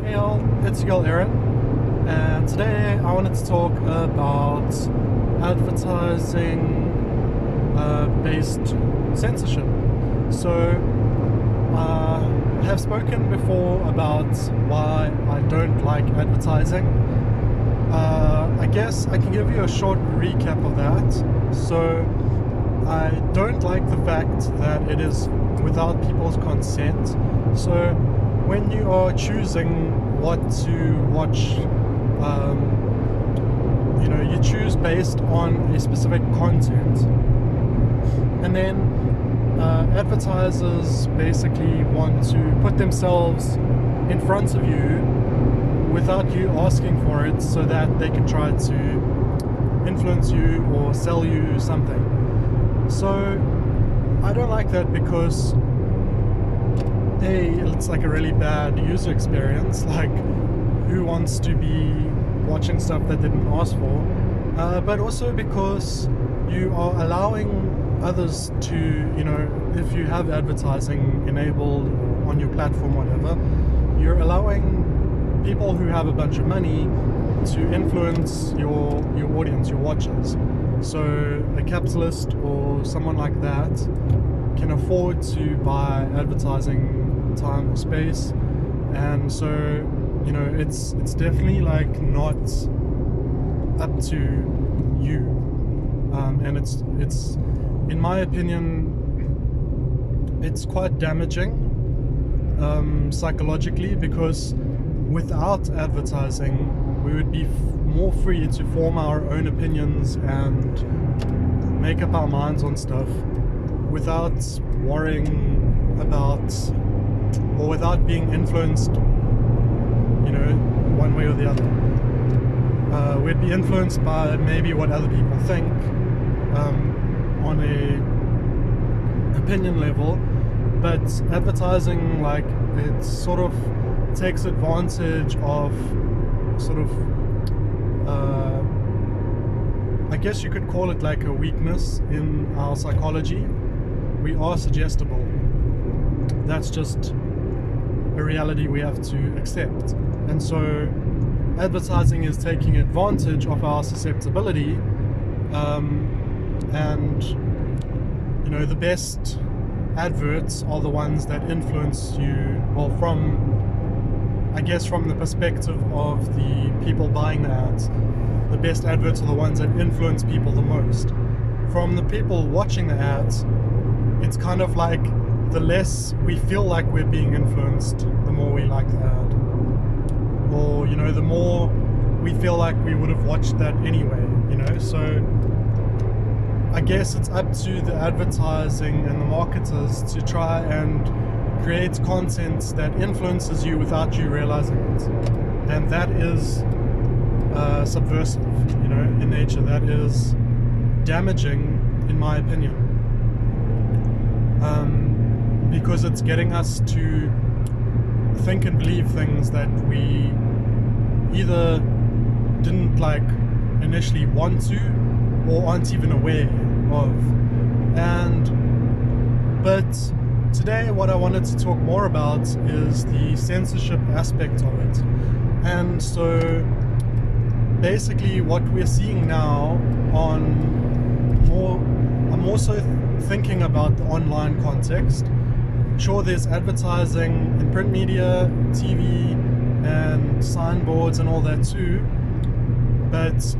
Hey y'all, it's your girl Erin, and today I wanted to talk about advertising based censorship. So, I have spoken before about why I don't like advertising. I guess I can give you a short recap of that. So, I don't like the fact that it is without people's consent. So, when you are choosing what to watch, you choose based on a specific content, and then advertisers basically want to put themselves in front of you without you asking for it, so that they can try to influence you or sell you something. So I don't like that because it's like a really bad user experience. Like, who wants to be watching stuff that didn't ask for? But also because you are allowing others to, if you have advertising enabled on your platform, whatever, you're allowing people who have a bunch of money to influence your audience, your watchers. So a capitalist or someone like that can afford to buy advertising time or space, and so it's definitely like not up to you, and it's in my opinion it's quite damaging psychologically, because without advertising we would be more free to form our own opinions and make up our minds on stuff without worrying about, or without being influenced, one way or the other. We'd be influenced by maybe what other people think on a opinion level, but advertising, like, it sort of takes advantage of sort of I guess you could call it like a weakness in our psychology. We are suggestible. That's just a reality we have to accept. And so advertising is taking advantage of our susceptibility, and the best adverts are the ones that influence you, well, from the perspective of the people buying the ads, the best adverts are the ones that influence people the most. From the people watching the ads, it's kind of like the less we feel like we're being influenced, the more we like the ad. Or, the more we feel like we would have watched that anyway, So I guess it's up to the advertising and the marketers to try and create content that influences you without you realizing it. And that is subversive, in nature. That is damaging, in my opinion. Because it's getting us to think and believe things that we either didn't initially want to, or aren't even aware of. But today what I wanted to talk more about is the censorship aspect of it. And so basically what we're seeing now I'm also thinking about the online context. Sure, there's advertising in print media, TV, and signboards and all that too, but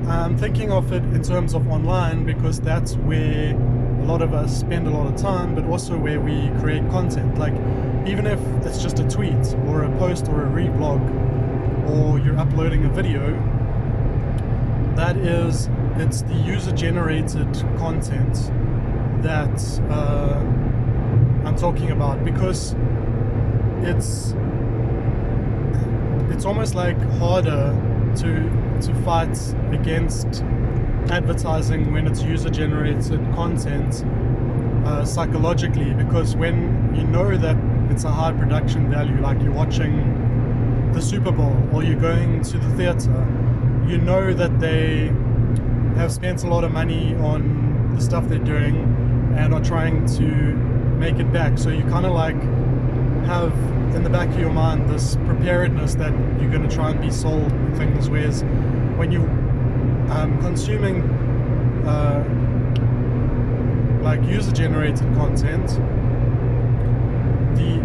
I'm thinking of it in terms of online because that's where a lot of us spend a lot of time, but also where we create content. Like, even if it's just a tweet or a post or a reblog, or you're uploading a video, it's the user-generated content that I'm talking about, because it's almost like harder to fight against advertising when it's user-generated content psychologically, because when you know that it's a high production value, like you're watching the Super Bowl or you're going to the theater, you know that they have spent a lot of money on the stuff they're doing and are trying to make it back. So you kind of like have in the back of your mind this preparedness that you're going to try and be sold things, whereas when you consuming like user-generated content,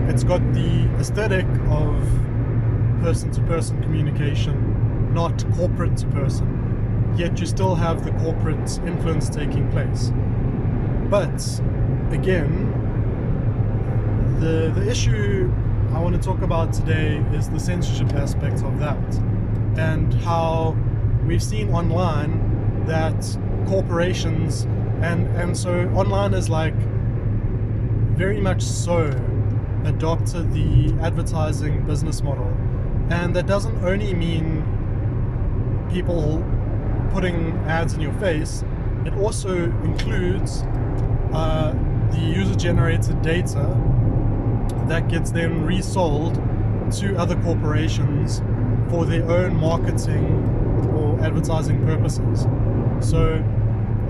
it's got the aesthetic of person-to-person communication, not corporate-to-person, yet you still have the corporate influence taking place. But again, the issue I want to talk about today is the censorship aspect of that, and how we've seen online that corporations and so online is like very much so adopted the advertising business model, and that doesn't only mean people putting ads in your face, it also includes the user-generated data that gets then resold to other corporations for their own marketing or advertising purposes. So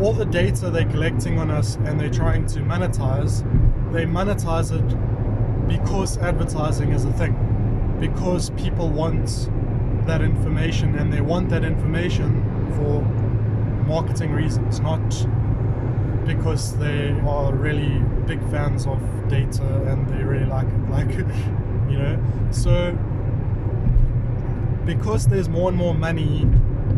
all the data they're collecting on us and they're trying to monetize, they monetize it because advertising is a thing, because people want that information, and they want that information for marketing reasons, not because they are really big fans of data and they really like it, like, you know. So because there's more and more money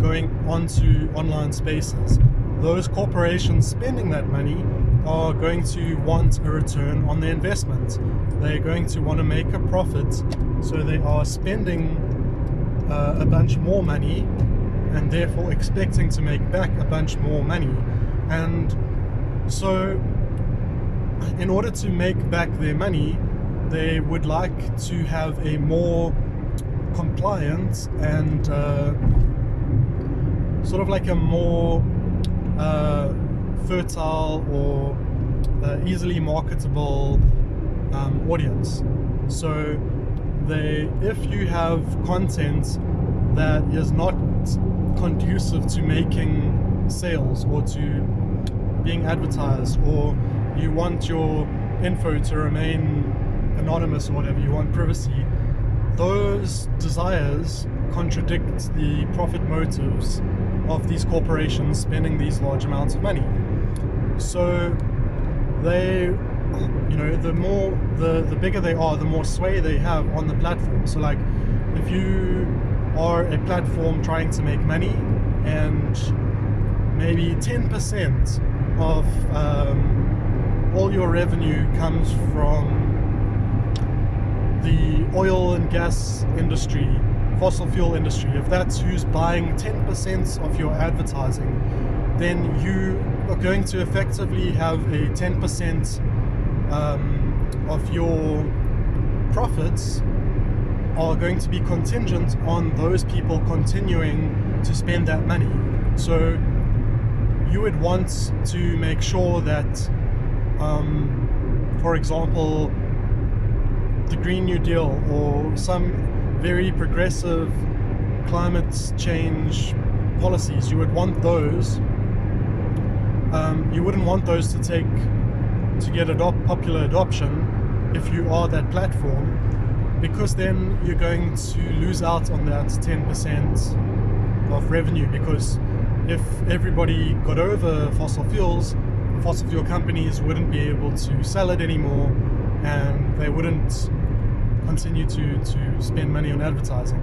going onto online spaces, those corporations spending that money are going to want a return on their investment. They're going to want to make a profit, so they are spending a bunch more money and therefore expecting to make back a bunch more money. And so in order to make back their money, they would like to have a more compliant and sort of like a more fertile or easily marketable audience. So if you have content that is not conducive to making sales or to being advertised, or you want your info to remain anonymous or whatever, you want privacy, those desires contradict the profit motives of these corporations spending these large amounts of money. So they, you know, the bigger they are, the more sway they have on the platform. So like, if you are a platform trying to make money and maybe 10% of all your revenue comes from the oil and gas industry, fossil fuel industry, if that's who's buying 10% of your advertising, then you are going to effectively have a 10% of your profits are going to be contingent on those people continuing to spend that money. So you would want to make sure that, for example, the Green New Deal or some very progressive climate change policies, you would want those, you wouldn't want those to get popular adoption if you are that platform, because then you're going to lose out on that 10% of revenue. Because if everybody got over fossil fuels, the fossil fuel companies wouldn't be able to sell it anymore, and they wouldn't continue to spend money on advertising.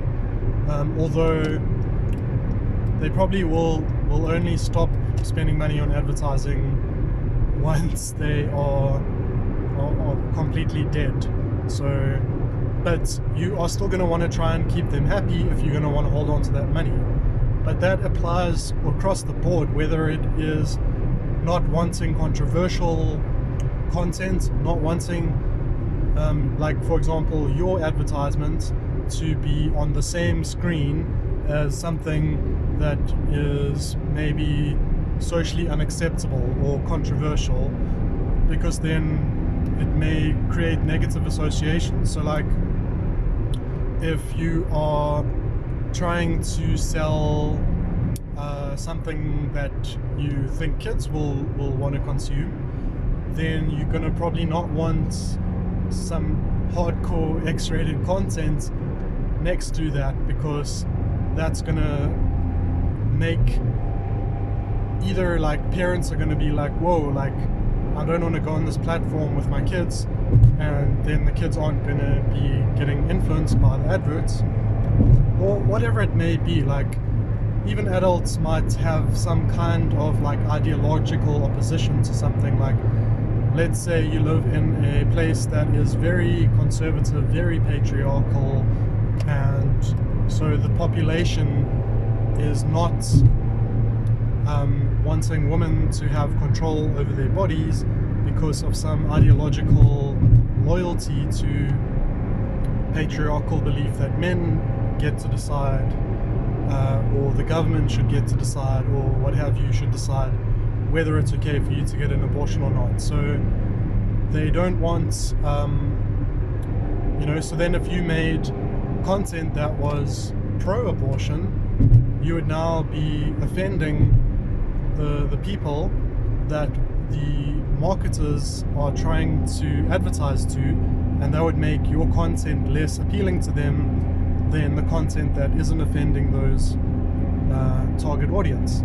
Although they probably will only stop spending money on advertising once they are completely dead. So, but you are still going to want to try and keep them happy if you're going to want to hold on to that money. But that applies across the board, whether it is not wanting controversial content, not wanting, like for example, your advertisement to be on the same screen as something that is maybe socially unacceptable or controversial, because then it may create negative associations. So like, if you are trying to sell something that you think kids will want to consume, then you're going to probably not want some hardcore X-rated content next to that, because that's gonna make either like parents are gonna be like, whoa, like I don't want to go on this platform with my kids, and then the kids aren't gonna be getting influenced by the adverts, or whatever it may be. Like even adults might have some kind of like ideological opposition to something. Like let's say you live in a place that is very conservative, very patriarchal, and so the population is not wanting women to have control over their bodies because of some ideological loyalty to patriarchal belief that men get to decide, or the government should get to decide, or what have you should decide whether it's okay for you to get an abortion or not. So they don't want, so then if you made content that was pro-abortion, you would now be offending the people that the marketers are trying to advertise to, and that would make your content less appealing to them than the content that isn't offending those target audience.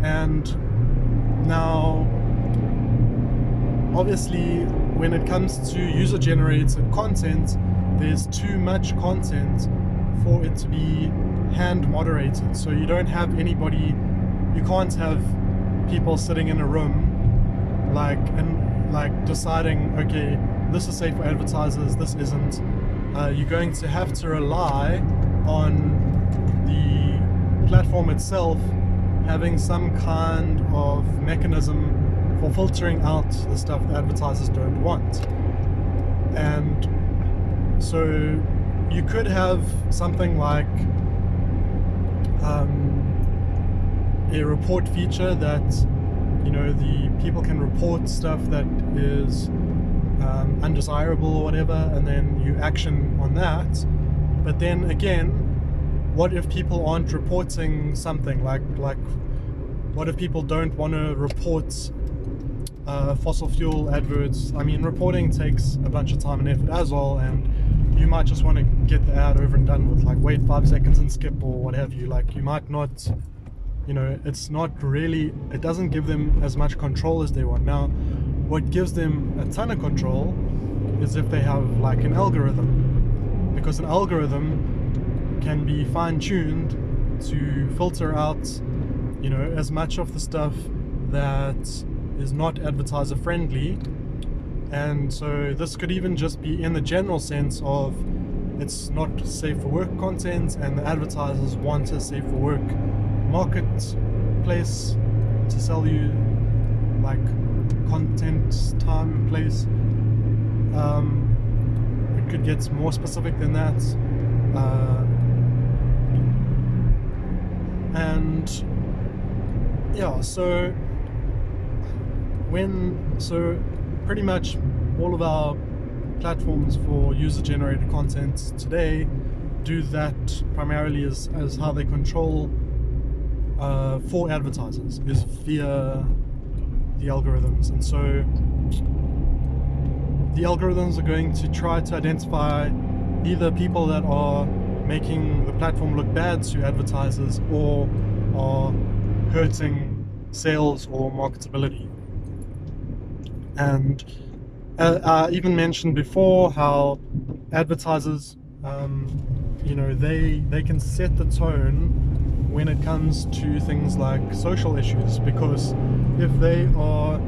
And now obviously when it comes to user-generated content, there's too much content for it to be hand moderated. So you don't have anybody, you can't have people sitting in a room like deciding, okay, this is safe for advertisers, this isn't. You're going to have to rely on the platform itself having some kind of mechanism for filtering out the stuff that advertisers don't want. And so you could have something like a report feature that, the people can report stuff that is undesirable or whatever, and then you action on that. But then again, what if people aren't reporting something like what if people don't want to report fossil fuel adverts? I mean, reporting takes a bunch of time and effort as well, and you might just want to get the ad over and done with, like wait 5 seconds and skip or what have you. Like you might not, it's not really, it doesn't give them as much control as they want. Now what gives them a ton of control is if they have like an algorithm, because an algorithm can be fine-tuned to filter out as much of the stuff that is not advertiser friendly. And so this could even just be in the general sense of it's not safe for work content, and the advertisers want a safe for work marketplace to sell you like content time place. It could get more specific than that, and yeah, so pretty much all of our platforms for user-generated content today do that primarily as how they control for advertisers, is via the algorithms. And so the algorithms are going to try to identify either people that are making the platform look bad to advertisers or are hurting sales or marketability. And I even mentioned before how advertisers, they can set the tone when it comes to things like social issues, because if they are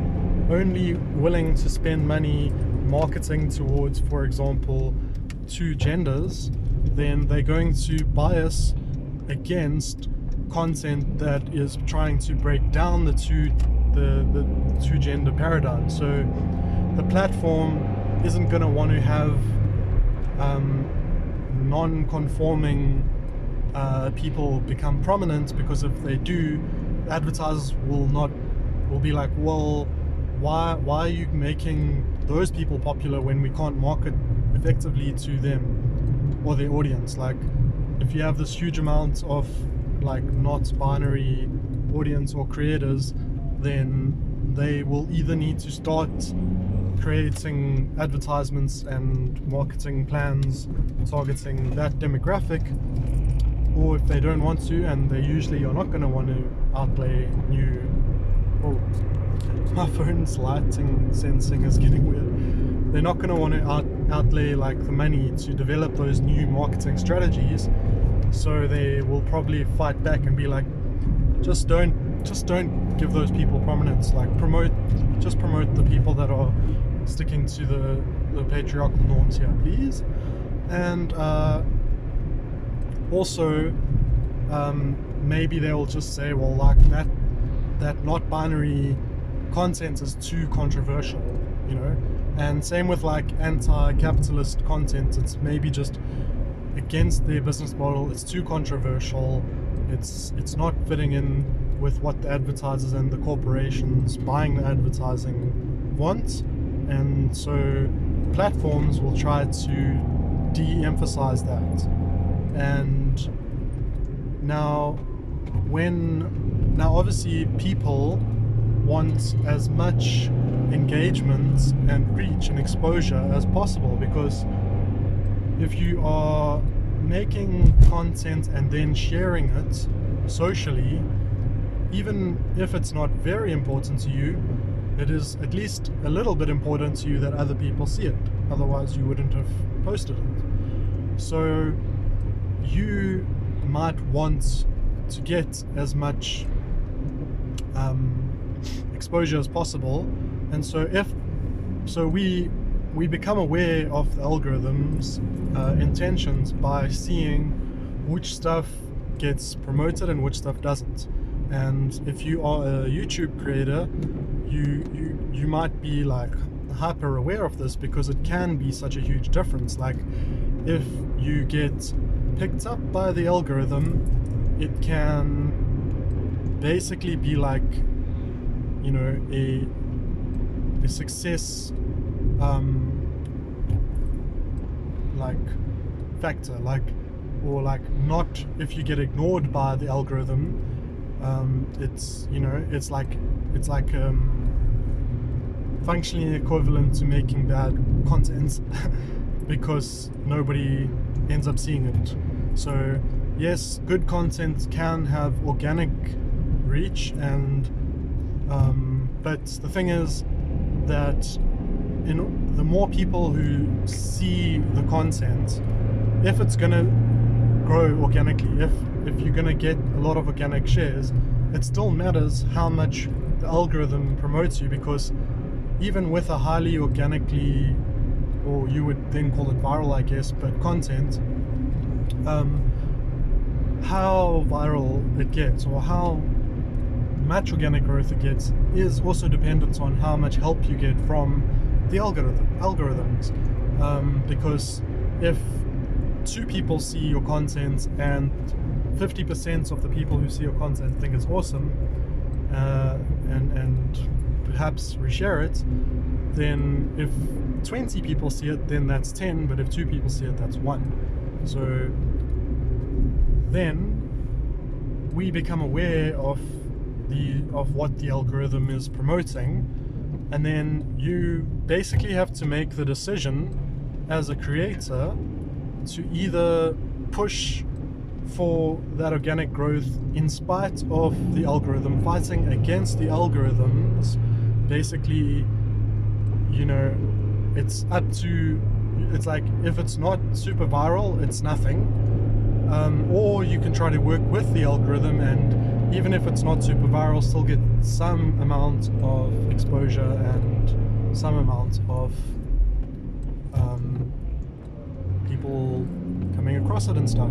only willing to spend money marketing towards, for example, 2 genders, then they're going to bias against content that is trying to break down the two gender paradigm. So the platform isn't going to want to have non-conforming people become prominent, because if they do, advertisers will be like, well, why are you making those people popular when we can't market effectively to them or their audience? Like if you have this huge amount of like not binary audience or creators, then they will either need to start creating advertisements and marketing plans targeting that demographic, or if they don't want to, and they usually are not going to want to outlay new... Oh, my phone's lighting sensing is getting weird. They're not going to want to outlay like the money to develop those new marketing strategies, so they will probably fight back and be like, just don't give those people prominence. Like promote the people that are sticking to the patriarchal norms here, please. And also maybe they'll just say, well, like that not binary content is too controversial, you know. And same with like anti-capitalist content. It's maybe just against their business model. It's too controversial. It's not fitting in with what the advertisers and the corporations buying the advertising want, and so platforms will try to de-emphasize that. And now obviously people want as much engagement and reach and exposure as possible, because if you are making content and then sharing it socially, even if it's not very important to you, it is at least a little bit important to you that other people see it. Otherwise you wouldn't have posted it. So you might want to get as much exposure as possible, and so we become aware of the algorithm's intentions by seeing which stuff gets promoted and which stuff doesn't. And if you are a YouTube creator, you might be like hyper aware of this, because it can be such a huge difference. Like if you get picked up by the algorithm, it can basically be like, you know, a success like factor, like, or like not if you get ignored by the algorithm. It's, you know, it's like functionally equivalent to making bad content because nobody ends up seeing it. So yes, good content can have organic reach, and but the thing is that the more people who see the content, if it's gonna grow organically, if you're gonna get a lot of organic shares, it still matters how much the algorithm promotes you, because even with a highly organically, or you would then call it viral, I guess, but content, how viral it gets or how much organic growth it gets is also dependent on how much help you get from the algorithms. Because if 2 people see your content and 50% of the people who see your content think it's awesome, and perhaps reshare it, then if 20 people see it, then that's 10, but if 2 people see it, that's 1. So then we become aware of what the algorithm is promoting, and then you basically have to make the decision as a creator to either push for that organic growth in spite of the algorithm, fighting against the algorithms. Basically, you know, it's up to, it's like, if it's not super viral, it's nothing. Or you can try to work with the algorithm, and even if it's not super viral, still get some amount of exposure and some amount of people coming across it and stuff.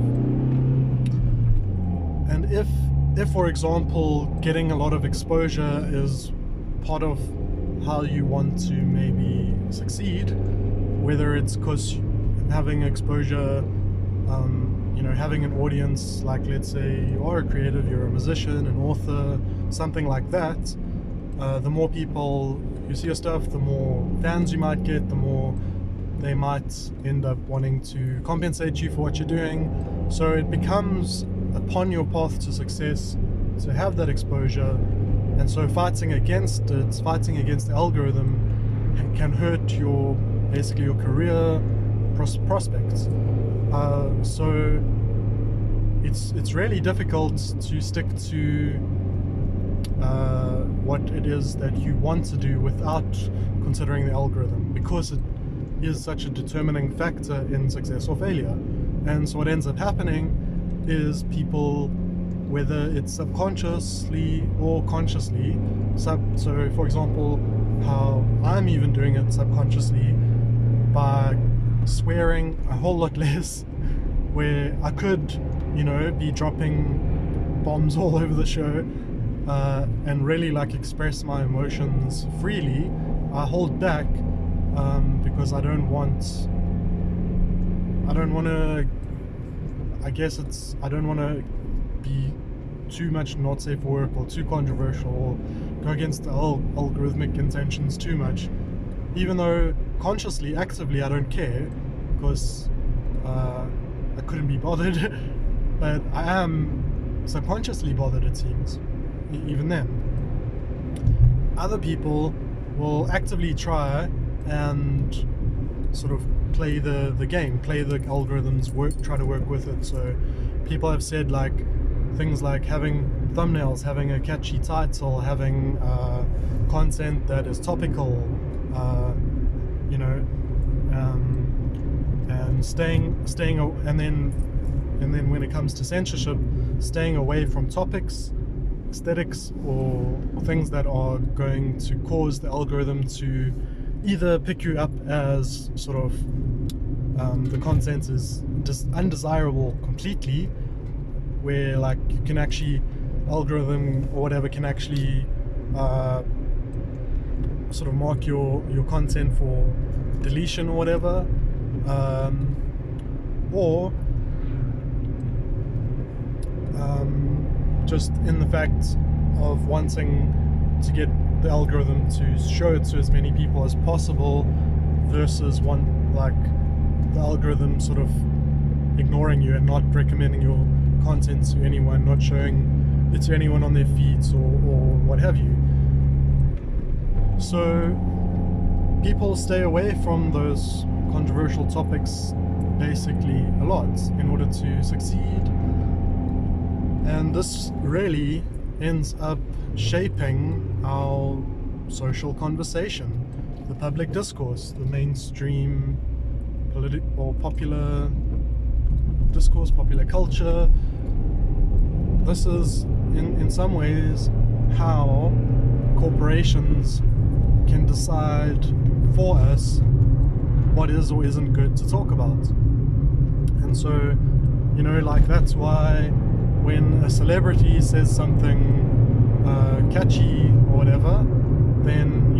And if for example getting a lot of exposure is part of how you want to maybe succeed, whether it's because having exposure, you know, having an audience, like let's say you are a creative, you're a musician, an author, something like that, the more people who see your stuff, the more fans you might get, the more they might end up wanting to compensate you for what you're doing. So it becomes upon your path to success to have that exposure, and so fighting against it, fighting against the algorithm, can hurt your basically your career prospects. So it's really difficult to stick to what it is that you want to do without considering the algorithm, because it is such a determining factor in success or failure. And so what ends up happening is people, whether it's subconsciously or consciously, so for example, how I'm even doing it subconsciously by swearing a whole lot less, where I could, be dropping bombs all over the show, and really like express my emotions freely. I hold back because I don't want to, I don't want to be too much not safe for work or too controversial or go against the algorithmic intentions too much, even though consciously, actively I don't care, because I couldn't be bothered. But I am subconsciously bothered, it seems, even then. Other people will actively try and sort of play the game, play the algorithms, try to work with it. So people have said like things like having thumbnails, having a catchy title, having content that is topical, and staying, and then when it comes to censorship, staying away from topics, aesthetics, or things that are going to cause the algorithm to either pick you up as sort of the content is just undesirable completely, where like you can actually, algorithm or whatever can actually sort of mark your content for deletion or whatever, or just in the fact of wanting to get the algorithm to show it to as many people as possible, versus the algorithm sort of ignoring you and not recommending your content to anyone, not showing it to anyone on their feeds or what have you. So people stay away from those controversial topics basically a lot in order to succeed, and this really ends up shaping our social conversation, the public discourse, the mainstream or popular discourse, popular culture. This is in some ways how corporations can decide for us what is or isn't good to talk about. And so, like that's why when a celebrity says something catchy or whatever, then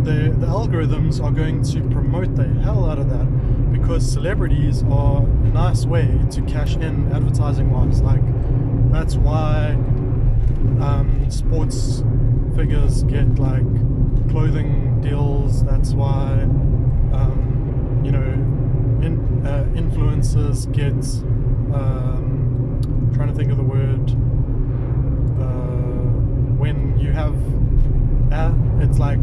the algorithms are going to promote the hell out of that, because celebrities are a nice way to cash in advertising wise. Like that's why sports figures get like clothing deals. That's why influencers get trying to think of the word, when you have it's like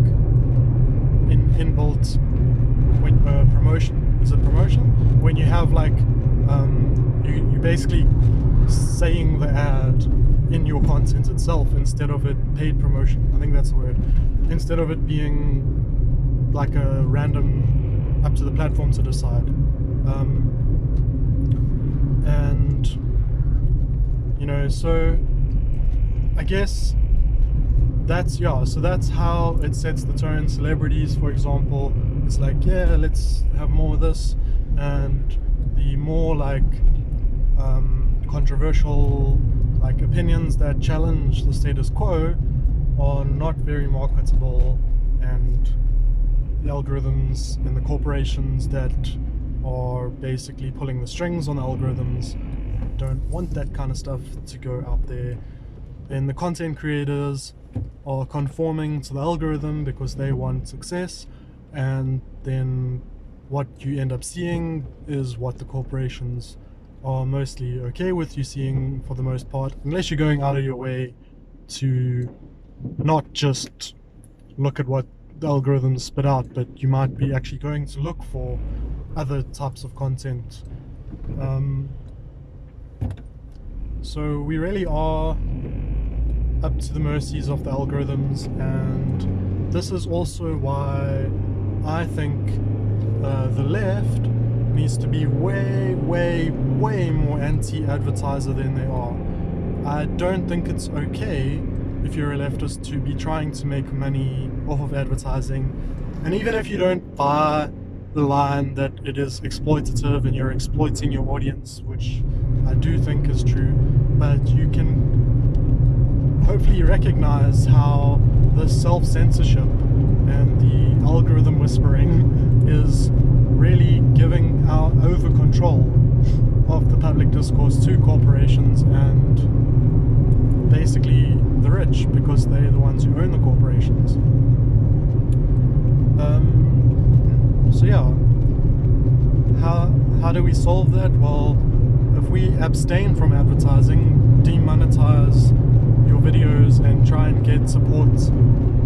inbuilt promotion. Is it promotion? When you have like you basically saying the ad in your content itself instead of it paid promotion. I think that's the word. Instead of it being like a random, up to the platform to decide. So I guess that's how it sets the tone. Celebrities, for example, it's like, yeah, let's have more of this, and the more like controversial like opinions that challenge the status quo are not very marketable, and the algorithms and the corporations that are basically pulling the strings on the algorithms don't want that kind of stuff to go out there. Then the content creators are conforming to the algorithm because they want success, and then what you end up seeing is what the corporations are mostly okay with you seeing for the most part, unless you're going out of your way to not just look at what the algorithms spit out, but you might be actually going to look for other types of content. So we really are up to the mercies of the algorithms, and this is also why I think the left needs to be way more anti-advertiser than they are. I don't think it's okay if you're a leftist to be trying to make money off of advertising, and even if you don't buy the line that it is exploitative and you're exploiting your audience, which I do think is true, but you can hopefully recognize how the self-censorship and the algorithm whispering is really giving out over control of the public discourse to corporations and basically the rich, because they're the ones who own the corporations. So yeah, how do we solve that? Well, if we abstain from advertising, demonetize your videos and try and get support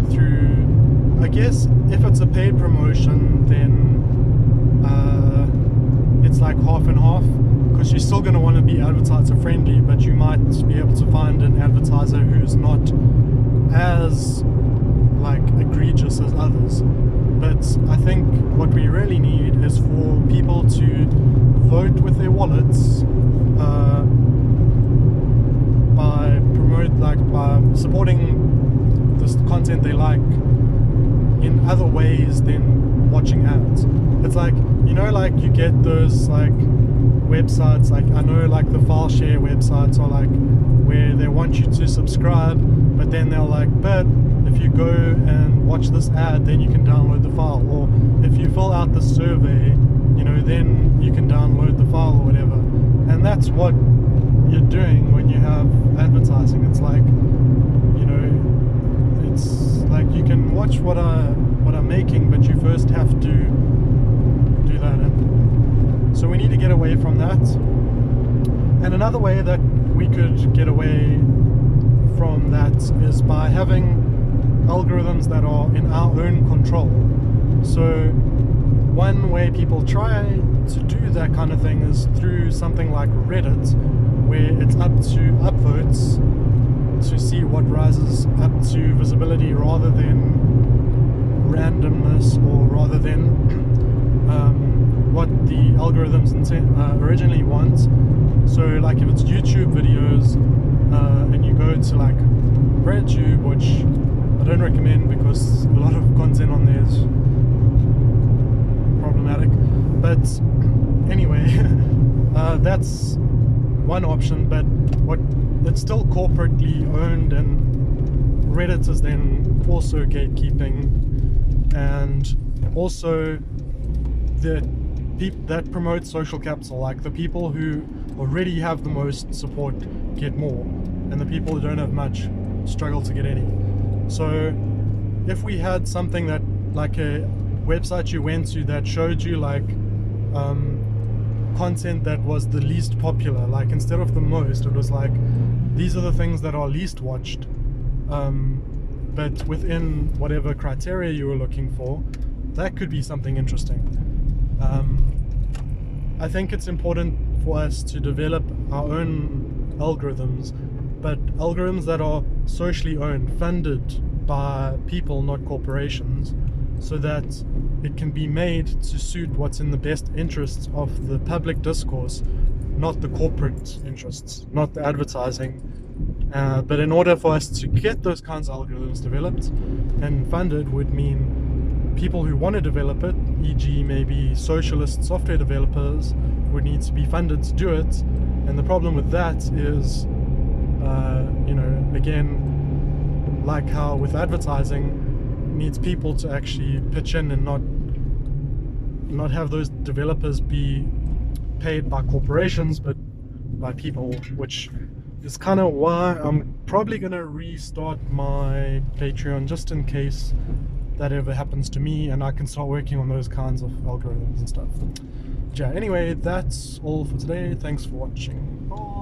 through, I guess if it's a paid promotion, then it's like half and half, because you're still going to want to be advertiser friendly, but you might be able to find an advertiser who's not as like egregious as others. But I think what we really need is for people to vote with their wallets by supporting this content they like in other ways than watching ads. It's like, you know, like you get those like websites, like I know like the file share websites are like where they want you to subscribe, but then they're like, but if you go and watch this ad, then you can download the file, or if you fill out the survey, you know, then you can download the file or whatever. And that's what you're doing when you have advertising. It's like, you know, it's like you can watch what I'm making, but you first have to do that. And so we need to get away from that. And another way that we could get away from that is by having algorithms that are in our own control. So one way people try to do that kind of thing is through something like Reddit, where it's up to upvotes to see what rises up to visibility rather than randomness, or rather than what the algorithms originally want. So like if it's YouTube videos and you go to like BreadTube, which I don't recommend because a lot of content on there is problematic, but anyway, that's one option. But what it's still corporately owned, and Reddit is then also gatekeeping, and also the people that promote social capital, like the people who already have the most support get more, and the people who don't have much struggle to get any. So if we had something that, like a website you went to that showed you like content that was the least popular, like instead of the most, it was like, these are the things that are least watched, but within whatever criteria you were looking for, that could be something interesting. I think it's important for us to develop our own algorithms, but algorithms that are socially owned, funded by people, not corporations, so that it can be made to suit what's in the best interests of the public discourse, not the corporate interests, not the advertising. But in order for us to get those kinds of algorithms developed and funded would mean people who want to develop it, e.g. maybe socialist software developers, would need to be funded to do it. And the problem with that is, you know, again, like how with advertising, it needs people to actually pitch in and not have those developers be paid by corporations, but by people, which is kind of why I'm probably going to restart my Patreon, just in case that ever happens to me and I can start working on those kinds of algorithms and stuff. Yeah, anyway, that's all for today. Thanks for watching. Bye.